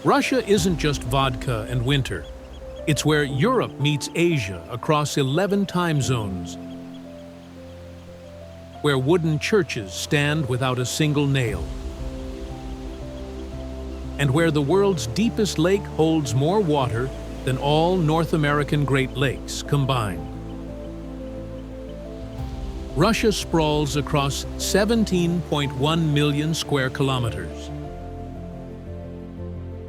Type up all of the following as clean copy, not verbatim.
Russia isn't just vodka and winter. It's where Europe meets Asia across 11 time zones, where wooden churches stand without a single nail, and where the world's deepest lake holds more water than all North American Great Lakes combined. Russia sprawls across 17.1 million square kilometers.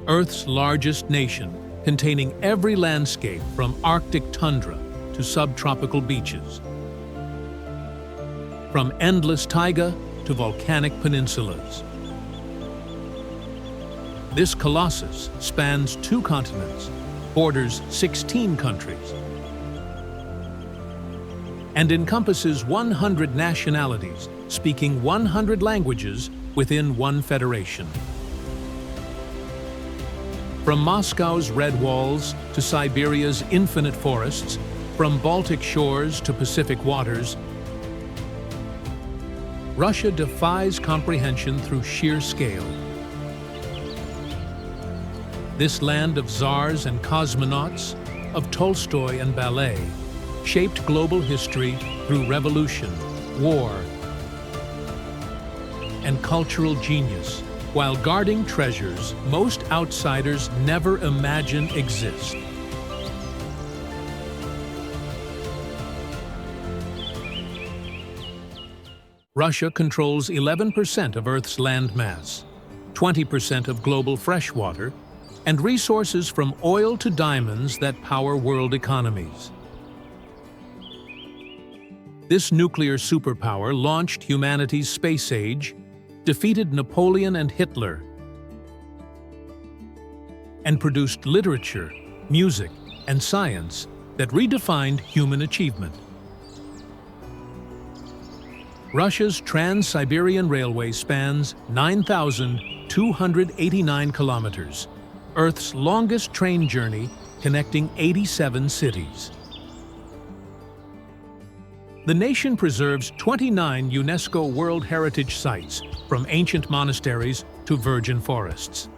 Earth's largest nation, containing every landscape from Arctic tundra to subtropical beaches, from endless taiga to volcanic peninsulas. This colossus spans 2 continents, borders 16 countries, and encompasses 100 nationalities, speaking 100 languages within one federation. From Moscow's red walls to Siberia's infinite forests, from Baltic shores to Pacific waters, Russia defies comprehension through sheer scale. This land of czars and cosmonauts, of Tolstoy and ballet, shaped global history through revolution, war, and cultural genius, while guarding treasures most outsiders never imagine exist. Russia controls 11% of Earth's land mass, 20% of global freshwater, and resources from oil to diamonds that power world economies. This nuclear superpower launched humanity's space age, defeated Napoleon and Hitler, and produced literature, music, and science that redefined human achievement. Russia's Trans-Siberian Railway spans 9,289 kilometers, Earth's longest train journey connecting 87 cities. The nation preserves 29 UNESCO World Heritage Sites, from ancient monasteries to virgin forests.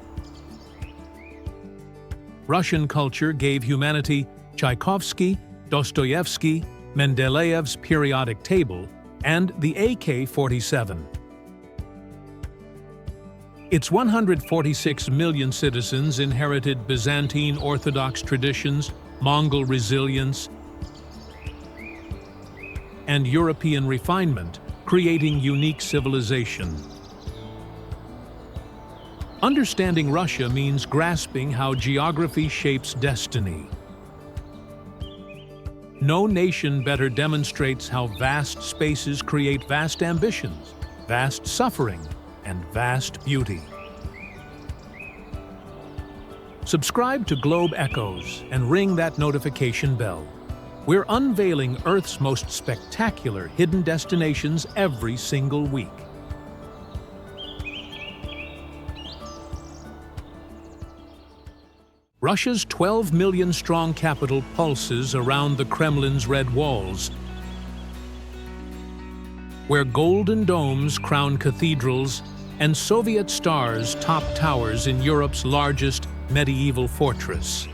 Russian culture gave humanity Tchaikovsky, Dostoevsky, Mendeleev's periodic table, and the AK-47. Its 146 million citizens inherited Byzantine Orthodox traditions, Mongol resilience, and European refinement, creating unique civilization. Understanding Russia means grasping how geography shapes destiny. No nation better demonstrates how vast spaces create vast ambitions, vast suffering, and vast beauty. Subscribe to Globe Echoes and ring that notification bell. We're unveiling Earth's most spectacular hidden destinations every single week. Russia's 12 million strong capital pulses around the Kremlin's red walls, where golden domes crown cathedrals and Soviet stars top towers in Europe's largest medieval fortress.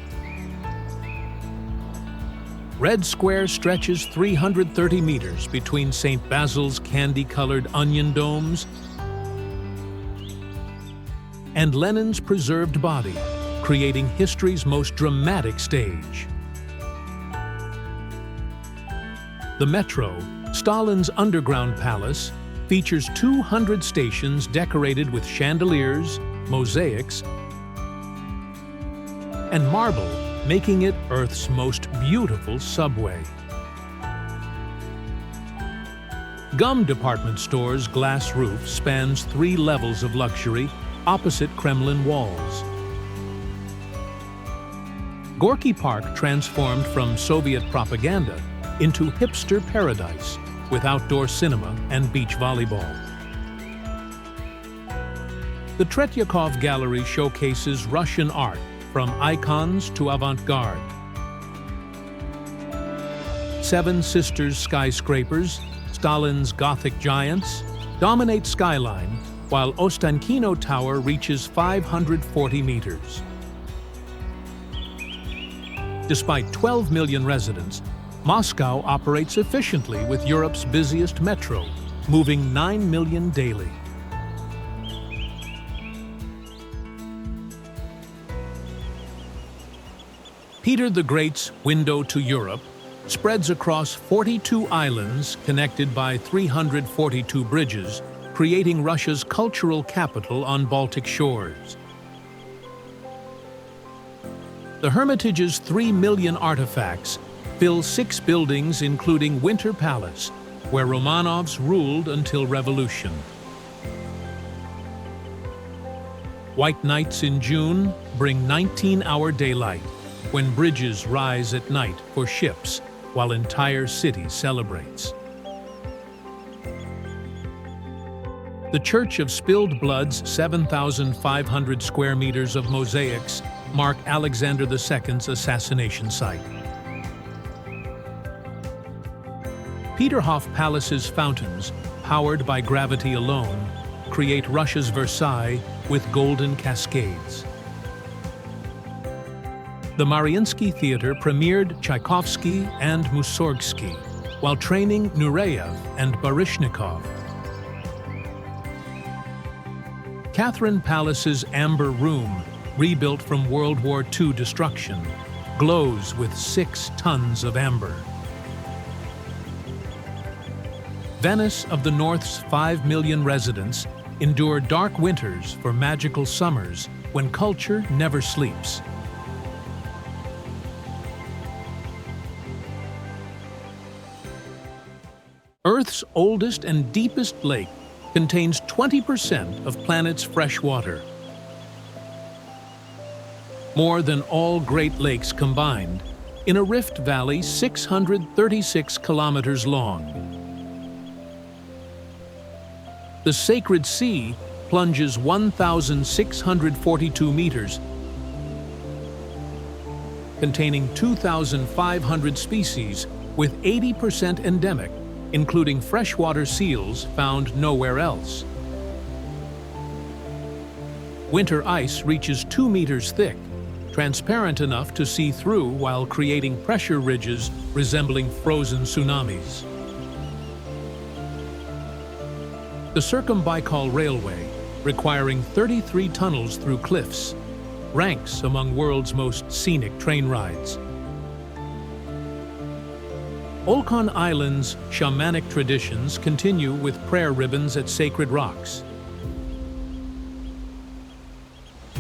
Red Square stretches 330 meters between St. Basil's candy-colored onion domes and Lenin's preserved body, creating history's most dramatic stage. The metro, Stalin's underground palace, features 200 stations decorated with chandeliers, mosaics, and marble, making it Earth's most beautiful subway. Gum department store's glass roof spans 3 levels of luxury opposite Kremlin walls. Gorky Park transformed from Soviet propaganda into hipster paradise with outdoor cinema and beach volleyball. The Tretyakov Gallery showcases Russian art from icons to avant-garde. Seven Sisters skyscrapers, Stalin's Gothic giants, dominate skyline, while Ostankino Tower reaches 540 meters. Despite 12 million residents, Moscow operates efficiently with Europe's busiest metro, moving 9 million daily. Peter the Great's window to Europe spreads across 42 islands connected by 342 bridges, creating Russia's cultural capital on Baltic shores. The Hermitage's 3 million artifacts fill 6 buildings, including Winter Palace, where Romanovs ruled until revolution. White nights in June bring 19-hour daylight, when bridges rise at night for ships while entire city celebrates. The Church of Spilled Blood's 7,500 square meters of mosaics mark Alexander II's assassination site. Peterhof Palace's fountains, powered by gravity alone, create Russia's Versailles with golden cascades. The Mariinsky Theater premiered Tchaikovsky and Mussorgsky, while training Nureyev and Baryshnikov. Catherine Palace's Amber Room, rebuilt from World War II destruction, glows with 6 tons of amber. Venice of the North's 5 million residents endure dark winters for magical summers when culture never sleeps. Earth's oldest and deepest lake contains 20% of planet's fresh water. More than all Great Lakes combined, in a rift valley 636 kilometers long. The Sacred Sea plunges 1,642 meters, containing 2,500 species, with 80% endemic, including freshwater seals found nowhere else. Winter ice reaches 2 meters thick, transparent enough to see through while creating pressure ridges resembling frozen tsunamis. The Circumbaikal Railway, requiring 33 tunnels through cliffs, ranks among world's most scenic train rides. Olkhon Island's shamanic traditions continue with prayer ribbons at sacred rocks.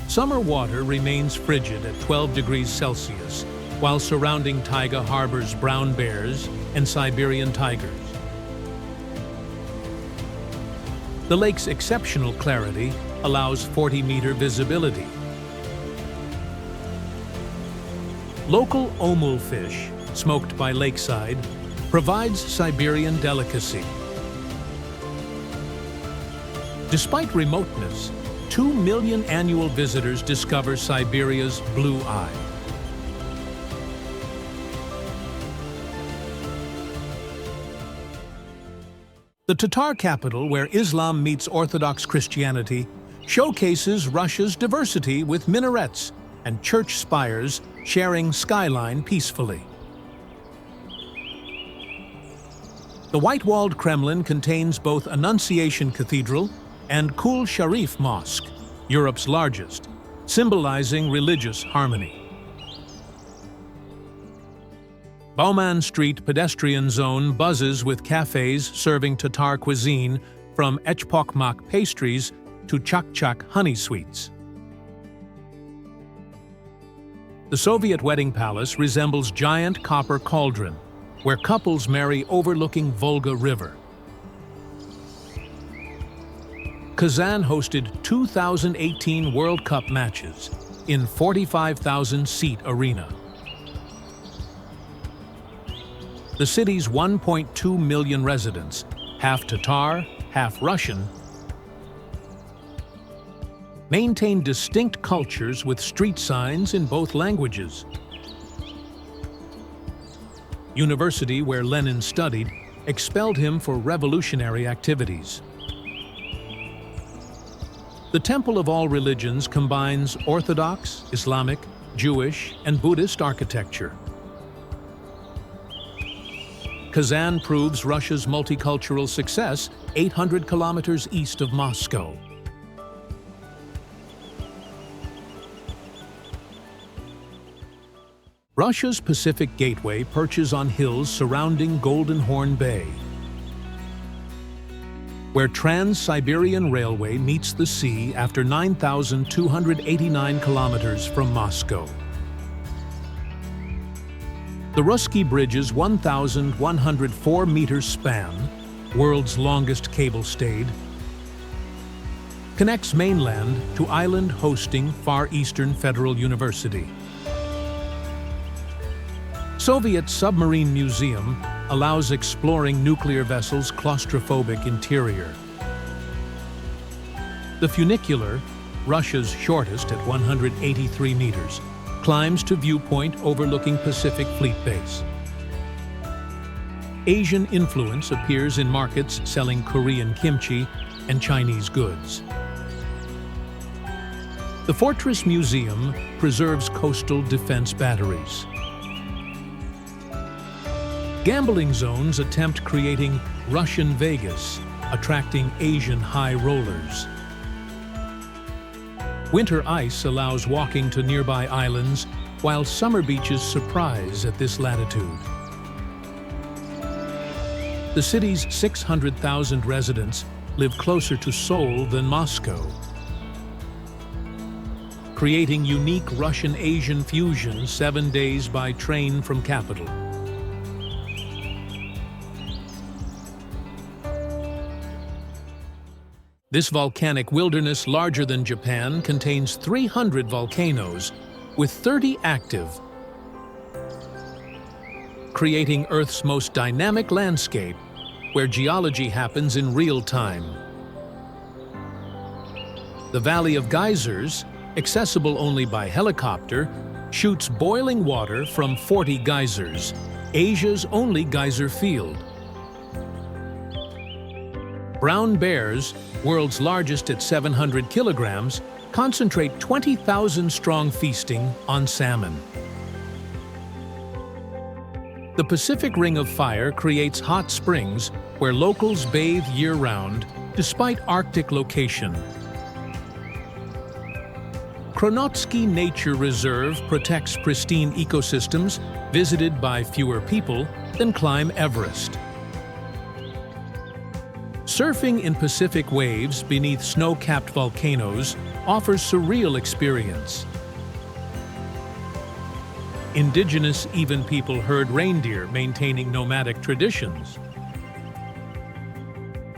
Summer water remains frigid at 12 degrees Celsius, while surrounding taiga harbors brown bears and Siberian tigers. The lake's exceptional clarity allows 40-meter visibility. Local omul fish, smoked by lakeside, provides Siberian delicacy. Despite remoteness, 2 million annual visitors discover Siberia's blue eye. The Tatar capital, where Islam meets Orthodox Christianity, showcases Russia's diversity with minarets and church spires sharing skyline peacefully. The white-walled Kremlin contains both Annunciation Cathedral and Kul Sharif Mosque, Europe's largest, symbolizing religious harmony. Bauman Street pedestrian zone buzzes with cafes serving Tatar cuisine, from echpokmak pastries to chak-chak honey sweets. The Soviet wedding palace resembles giant copper cauldron, where couples marry overlooking Volga River. Kazan hosted 2018 World Cup matches in 45,000-seat arena. The city's 1.2 million residents, half Tatar, half Russian, maintain distinct cultures with street signs in both languages. University, where Lenin studied, expelled him for revolutionary activities. The Temple of All Religions combines Orthodox, Islamic, Jewish, and Buddhist architecture. Kazan proves Russia's multicultural success 800 kilometers east of Moscow. Russia's Pacific Gateway perches on hills surrounding Golden Horn Bay, where Trans-Siberian Railway meets the sea after 9,289 kilometers from Moscow. The Russky Bridge's 1,104-meter span, world's longest cable stayed, connects mainland to island hosting Far Eastern Federal University. Soviet Submarine Museum allows exploring nuclear vessels' claustrophobic interior. The funicular, Russia's shortest at 183 meters, climbs to viewpoint overlooking Pacific Fleet Base. Asian influence appears in markets selling Korean kimchi and Chinese goods. The Fortress Museum preserves coastal defense batteries. Gambling zones attempt creating Russian Vegas, attracting Asian high rollers. Winter ice allows walking to nearby islands, while summer beaches surprise at this latitude. The city's 600,000 residents live closer to Seoul than Moscow, creating unique Russian-Asian fusion 7 days by train from capital. This volcanic wilderness, larger than Japan, contains 300 volcanoes, with 30 active, creating Earth's most dynamic landscape, where geology happens in real time. The Valley of Geysers, accessible only by helicopter, shoots boiling water from 40 geysers, Asia's only geyser field. Brown bears, world's largest at 700 kilograms, concentrate 20,000-strong feasting on salmon. The Pacific Ring of Fire creates hot springs where locals bathe year-round, despite Arctic location. Kronotsky Nature Reserve protects pristine ecosystems visited by fewer people than climb Everest. Surfing in Pacific waves beneath snow-capped volcanoes offers surreal experience. Indigenous Even people herd reindeer, maintaining nomadic traditions.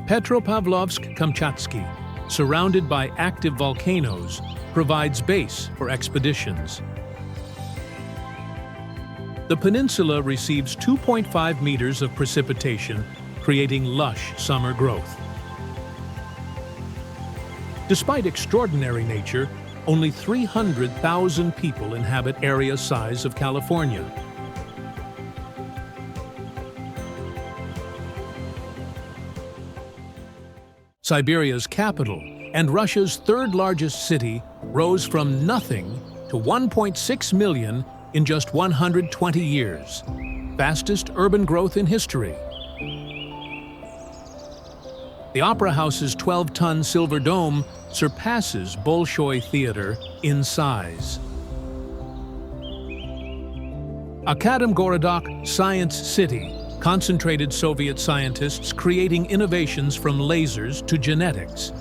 Petropavlovsk Kamchatsky, surrounded by active volcanoes, provides base for expeditions. The peninsula receives 2.5 meters of precipitation, creating lush summer growth. Despite extraordinary nature, only 300,000 people inhabit area size of California. Siberia's capital and Russia's third-largest city rose from nothing to 1.6 million in just 120 years, fastest urban growth in history. The Opera House's 12-ton silver dome surpasses Bolshoi Theater in size. Akademgorodok Science City concentrated Soviet scientists creating innovations from lasers to genetics.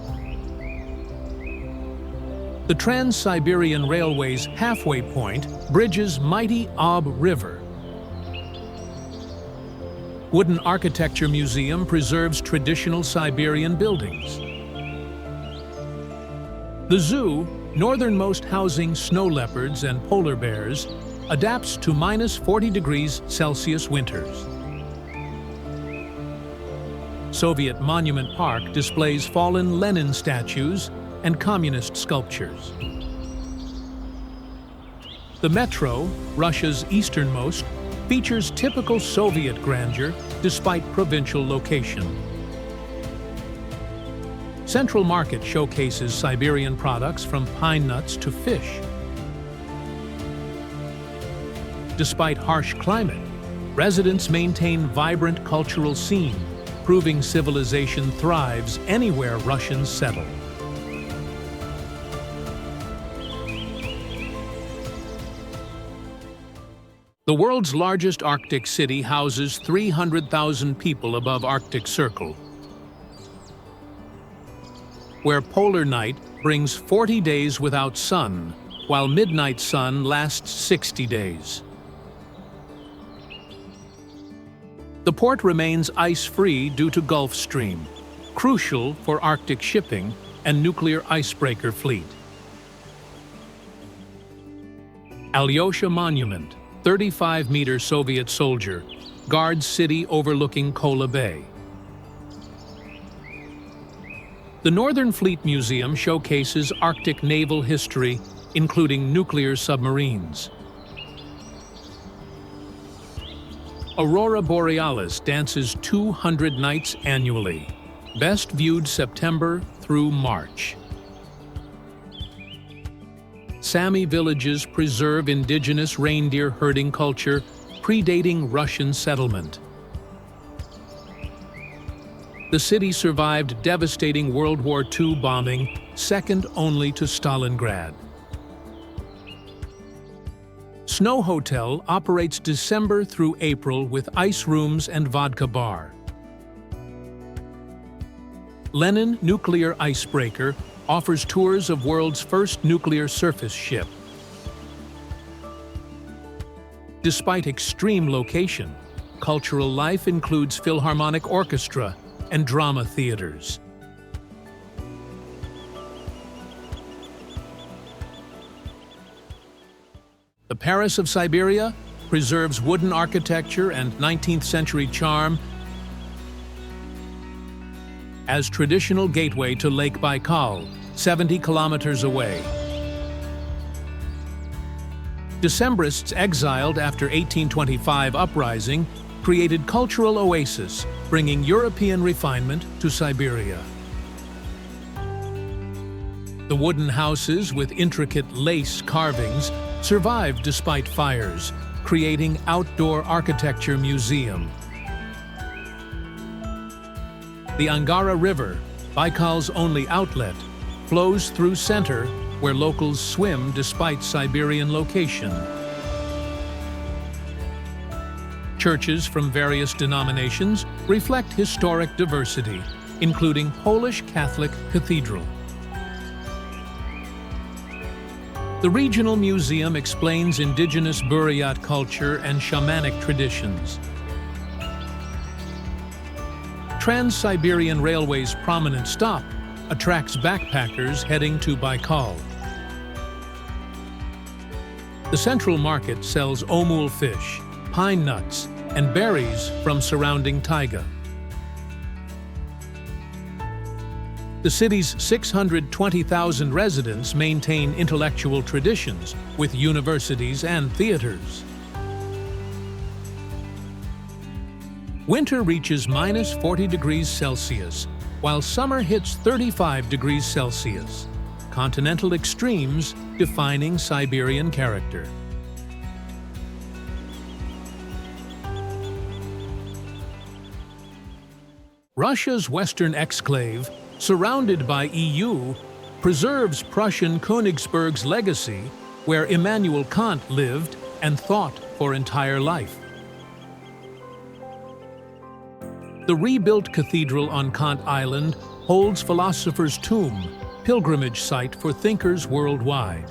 The Trans-Siberian Railway's halfway point bridges mighty Ob River. Wooden Architecture Museum preserves traditional Siberian buildings. The zoo, northernmost housing snow leopards and polar bears, adapts to -40 degrees Celsius winters. Soviet Monument Park displays fallen Lenin statues and communist sculptures. The metro, Russia's easternmost, features typical Soviet grandeur despite provincial location. Central Market showcases Siberian products from pine nuts to fish. Despite harsh climate, residents maintain vibrant cultural scene, proving civilization thrives anywhere Russians settle. The world's largest Arctic city houses 300,000 people above Arctic Circle, where polar night brings 40 days without sun, while midnight sun lasts 60 days. The port remains ice-free due to Gulf Stream, crucial for Arctic shipping and nuclear icebreaker fleet. Alyosha Monument, 35-meter Soviet soldier, guards city overlooking Kola Bay. The Northern Fleet Museum showcases Arctic naval history, including nuclear submarines. Aurora Borealis dances 200 nights annually, best viewed September through March. Sami villages preserve indigenous reindeer herding culture predating Russian settlement. The city survived devastating World War II bombing, second only to Stalingrad. Snow Hotel operates December through April with ice rooms and vodka bar. Lenin Nuclear Icebreaker offers tours of world's first nuclear surface ship. Despite extreme location, cultural life includes Philharmonic Orchestra and drama theaters. The Paris of Siberia preserves wooden architecture and 19th century charm as traditional gateway to Lake Baikal, 70 kilometers away. Decembrists exiled after 1825 uprising created cultural oasis, bringing European refinement to Siberia. The wooden houses with intricate lace carvings survived despite fires, creating Outdoor Architecture Museum. The Angara River, Baikal's only outlet, flows through center where locals swim despite Siberian location. Churches from various denominations reflect historic diversity, including Polish Catholic Cathedral. The Regional Museum explains indigenous Buryat culture and shamanic traditions. Trans-Siberian Railway's prominent stop attracts backpackers heading to Baikal. The Central Market sells omul fish, pine nuts, and berries from surrounding taiga. The city's 620,000 residents maintain intellectual traditions with universities and theaters. Winter reaches minus 40 degrees Celsius, while summer hits 35 degrees Celsius. Continental extremes defining Siberian character. Russia's western exclave, surrounded by EU, preserves Prussian Königsberg's legacy, where Immanuel Kant lived and thought for entire life. The rebuilt cathedral on Kant Island holds Philosopher's Tomb, pilgrimage site for thinkers worldwide.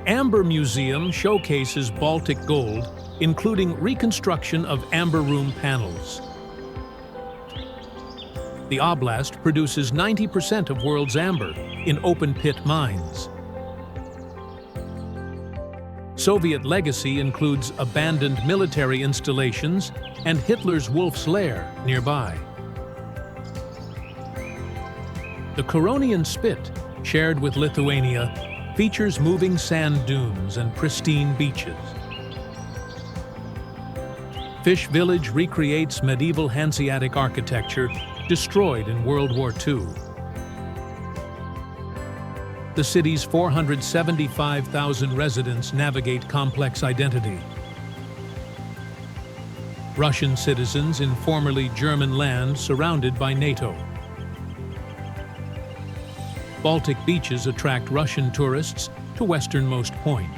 Amber Museum showcases Baltic gold, including reconstruction of amber room panels. The oblast produces 90% of world's amber in open-pit mines. Soviet legacy includes abandoned military installations and Hitler's Wolf's Lair nearby. The Curonian Spit, shared with Lithuania, features moving sand dunes and pristine beaches. Fish Village recreates medieval Hanseatic architecture destroyed in World War II. The city's 475,000 residents navigate complex identity. Russian citizens in formerly German land surrounded by NATO. Baltic beaches attract Russian tourists to westernmost point.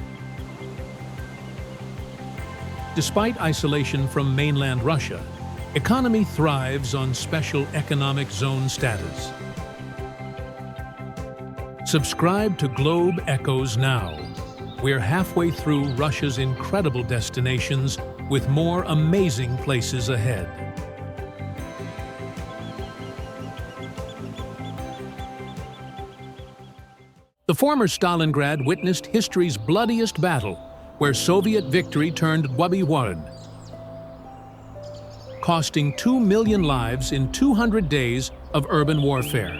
Despite isolation from mainland Russia, economy thrives on special economic zone status. Subscribe to Globe Echoes now. We're halfway through Russia's incredible destinations with more amazing places ahead. The former Stalingrad witnessed history's bloodiest battle, where Soviet victory turned Volgograd, costing 2 million lives in 200 days of urban warfare.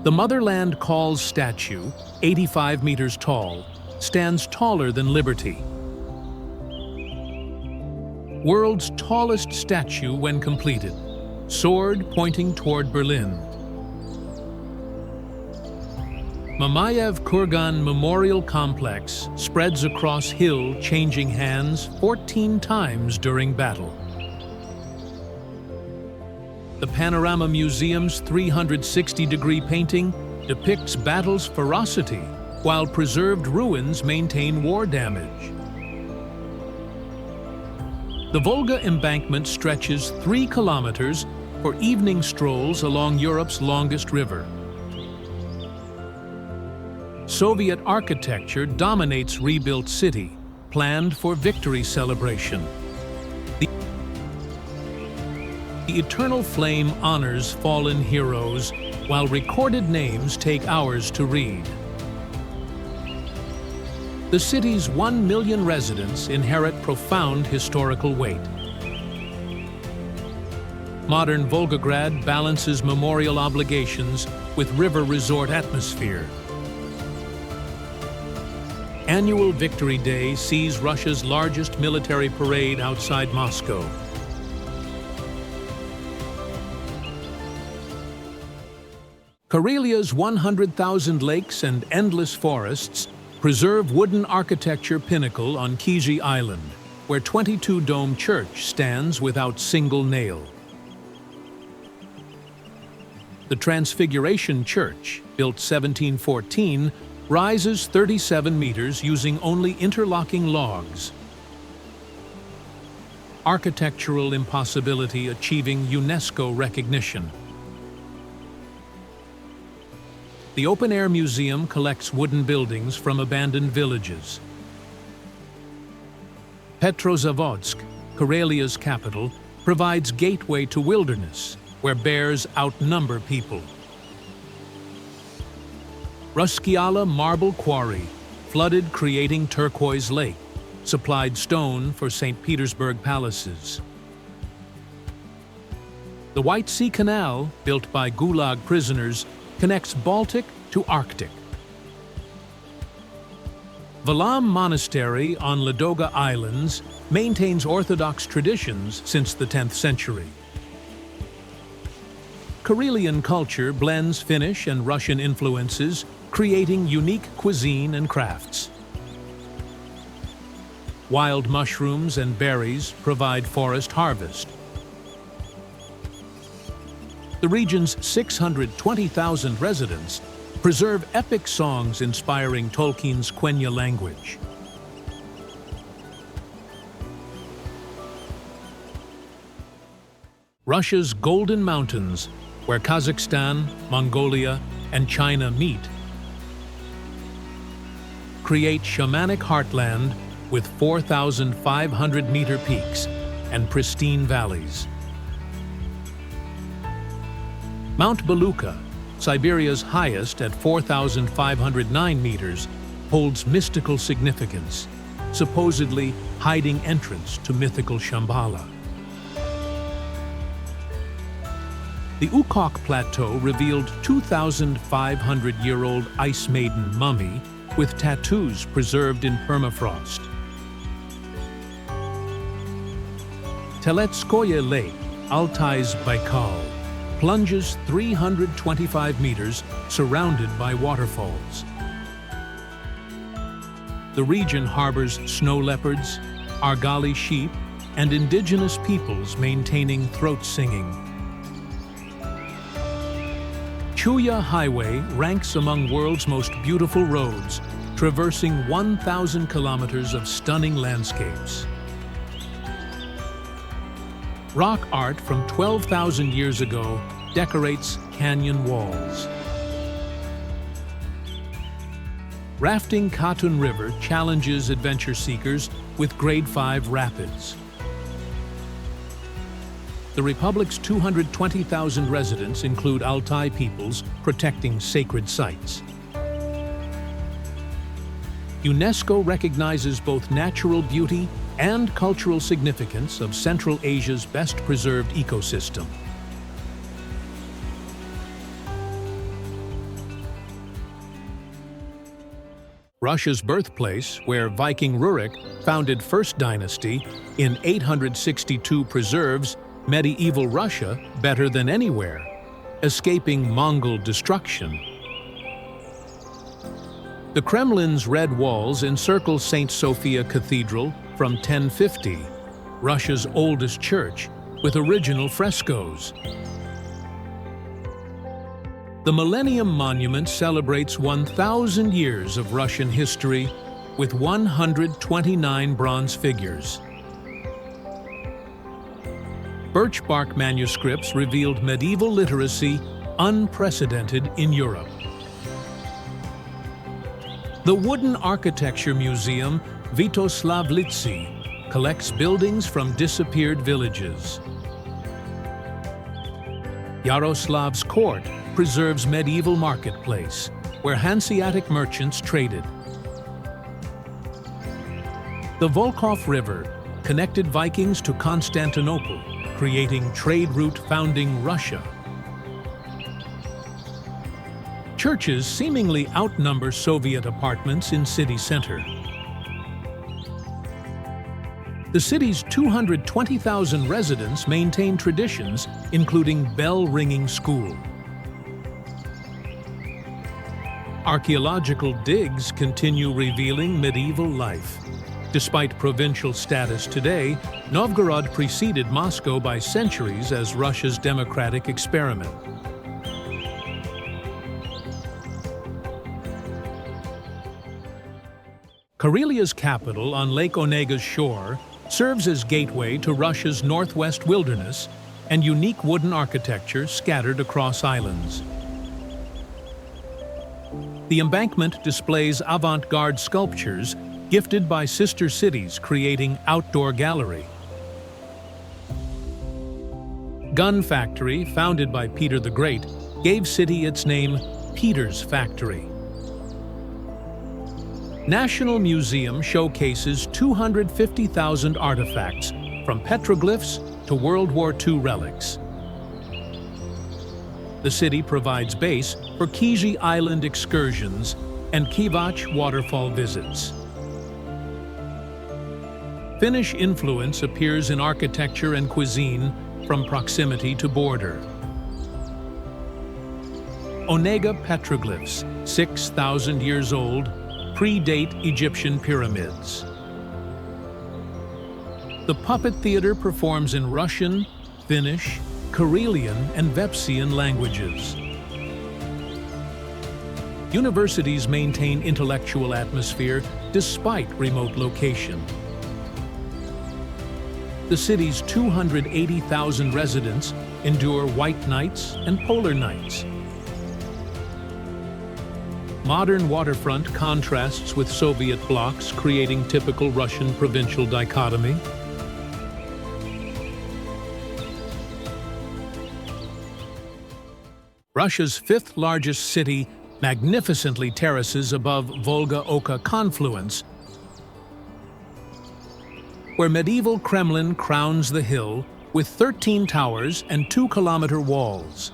The Motherland Calls statue, 85 meters tall, stands taller than Liberty. World's tallest statue when completed, sword pointing toward Berlin. Mamayev Kurgan Memorial Complex spreads across hill, changing hands 14 times during battle. The Panorama Museum's 360-degree painting depicts battle's ferocity, while preserved ruins maintain war damage. The Volga embankment stretches 3 kilometers for evening strolls along Europe's longest river. Soviet architecture dominates rebuilt city, planned for victory celebration. The eternal flame honors fallen heroes, while recorded names take hours to read. The city's 1 million residents inherit profound historical weight. Modern Volgograd balances memorial obligations with river resort atmosphere. Annual Victory Day sees Russia's largest military parade outside Moscow. Karelia's 100,000 lakes and endless forests preserve wooden architecture pinnacle on Kizhi Island, where 22-dome church stands without single nail. The Transfiguration Church, built 1714, rises 37 meters using only interlocking logs. Architectural impossibility achieving UNESCO recognition. The open-air museum collects wooden buildings from abandoned villages. Petrozavodsk, Karelia's capital, provides gateway to wilderness, where bears outnumber people. Ruskiala Marble Quarry, flooded creating turquoise lake, supplied stone for St. Petersburg palaces. The White Sea Canal, built by Gulag prisoners, connects Baltic to Arctic. Valam Monastery on Ladoga Islands maintains Orthodox traditions since the 10th century. Karelian culture blends Finnish and Russian influences, creating unique cuisine and crafts. Wild mushrooms and berries provide forest harvest. The region's 620,000 residents preserve epic songs inspiring Tolkien's Quenya language. Russia's Golden Mountains, where Kazakhstan, Mongolia, and China meet, create shamanic heartland with 4,500-meter peaks and pristine valleys. Mount Beluga, Siberia's highest at 4,509 meters, holds mystical significance, supposedly hiding entrance to mythical Shambhala. The Ukok Plateau revealed 2,500-year-old ice maiden mummy with tattoos preserved in permafrost. Teletskoye Lake, Altai's Baikal, plunges 325 meters, surrounded by waterfalls. The region harbors snow leopards, Argali sheep, and indigenous peoples maintaining throat singing. Chuya Highway ranks among world's most beautiful roads, traversing 1,000 kilometers of stunning landscapes. Rock art from 12,000 years ago decorates canyon walls. Rafting Katun River challenges adventure seekers with Grade 5 rapids. The Republic's 220,000 residents include Altai peoples protecting sacred sites. UNESCO recognizes both natural beauty and cultural significance of Central Asia's best-preserved ecosystem. Russia's birthplace, where Viking Rurik founded First Dynasty in 862, preserves medieval Russia better than anywhere, escaping Mongol destruction. The Kremlin's red walls encircle St. Sophia Cathedral from 1050, Russia's oldest church, with original frescoes. The Millennium Monument celebrates 1,000 years of Russian history with 129 bronze figures. Birch bark manuscripts revealed medieval literacy unprecedented in Europe. The Wooden Architecture Museum Vitoslavlitsi collects buildings from disappeared villages. Yaroslav's court preserves medieval marketplace, where Hanseatic merchants traded. The Volkhov River connected Vikings to Constantinople, creating trade route founding Russia. Churches seemingly outnumber Soviet apartments in city center. The city's 220,000 residents maintain traditions, including bell-ringing school. Archaeological digs continue revealing medieval life. Despite provincial status today, Novgorod preceded Moscow by centuries as Russia's democratic experiment. Karelia's capital on Lake Onega's shore serves as gateway to Russia's northwest wilderness and unique wooden architecture scattered across islands. The embankment displays avant-garde sculptures gifted by sister cities, creating outdoor gallery. Gun Factory, founded by Peter the Great, gave city its name Peter's Factory. National Museum showcases 250,000 artifacts, from petroglyphs to World War II relics. The city provides base for Kizhi Island excursions and Kivach waterfall visits. Finnish influence appears in architecture and cuisine from proximity to border. Onega petroglyphs, 6,000 years old, predate Egyptian pyramids. The puppet theater performs in Russian, Finnish, Karelian, and Vepsian languages. Universities maintain intellectual atmosphere despite remote location. The city's 280,000 residents endure white nights and polar nights. Modern waterfront contrasts with Soviet blocks, creating typical Russian provincial dichotomy. Russia's fifth largest city magnificently terraces above Volga-Oka confluence, where medieval Kremlin crowns the hill with 13 towers and 2-kilometer walls.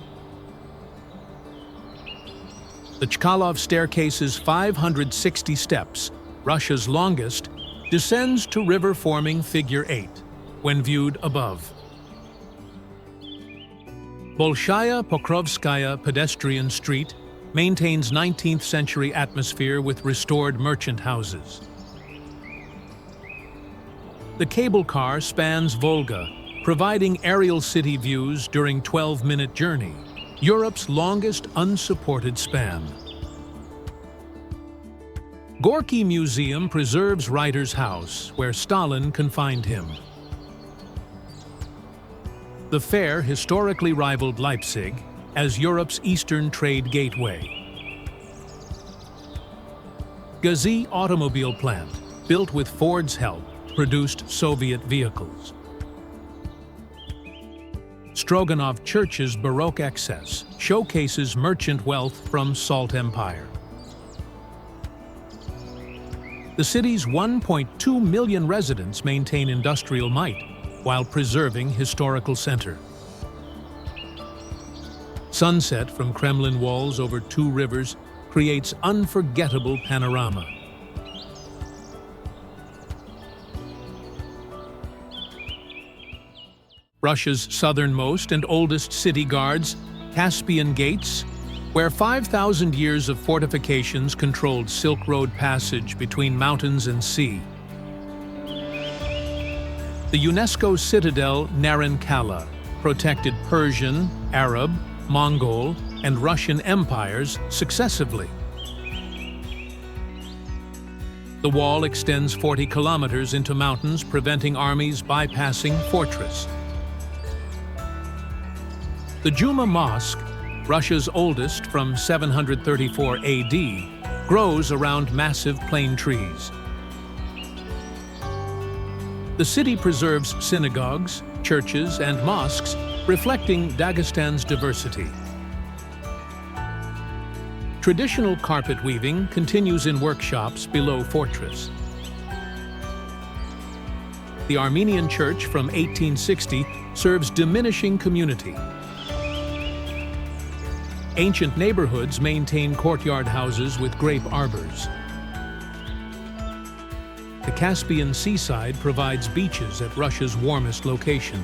The Chkalov staircase's 560 steps, Russia's longest, descends to river-forming figure 8 when viewed above. Bolshaya Pokrovskaya pedestrian street maintains 19th century atmosphere with restored merchant houses. The cable car spans Volga, providing aerial city views during 12-minute journey, Europe's longest unsupported span. Gorky Museum preserves Reiter's house, where Stalin confined him. The fair historically rivaled Leipzig as Europe's eastern trade gateway. Gazi automobile plant, built with Ford's help, produced Soviet vehicles. Stroganov Church's Baroque excess showcases merchant wealth from Salt Empire. The city's 1.2 million residents maintain industrial might, while preserving historical center. Sunset from Kremlin walls over two rivers creates unforgettable panorama. Russia's southernmost and oldest city guards, Caspian Gates, where 5,000 years of fortifications controlled Silk Road passage between mountains and sea. The UNESCO citadel Narankala protected Persian, Arab, Mongol, and Russian empires successively. The wall extends 40 kilometers into mountains, preventing armies bypassing fortress. The Juma Mosque, Russia's oldest from 734 AD, grows around massive plane trees. The city preserves synagogues, churches, and mosques, reflecting Dagestan's diversity. Traditional carpet weaving continues in workshops below fortress. The Armenian church from 1860 serves diminishing community. Ancient neighborhoods maintain courtyard houses with grape arbors. The Caspian seaside provides beaches at Russia's warmest location.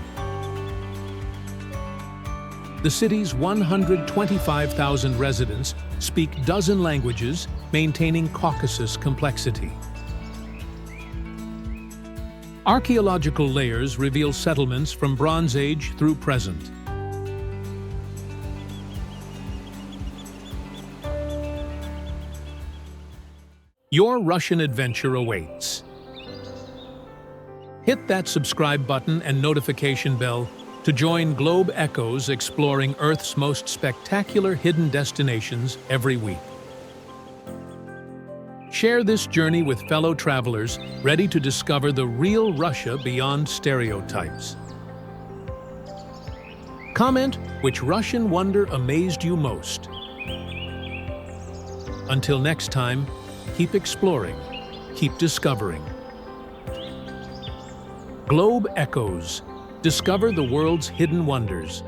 The city's 125,000 residents speak dozen languages, maintaining Caucasus complexity. Archaeological layers reveal settlements from Bronze Age through present. Your Russian adventure awaits. Hit that subscribe button and notification bell to join Globe Echoes exploring Earth's most spectacular hidden destinations every week. Share this journey with fellow travelers ready to discover the real Russia beyond stereotypes. Comment which Russian wonder amazed you most. Until next time, keep exploring, keep discovering. Globe Echoes. Discover the world's hidden wonders.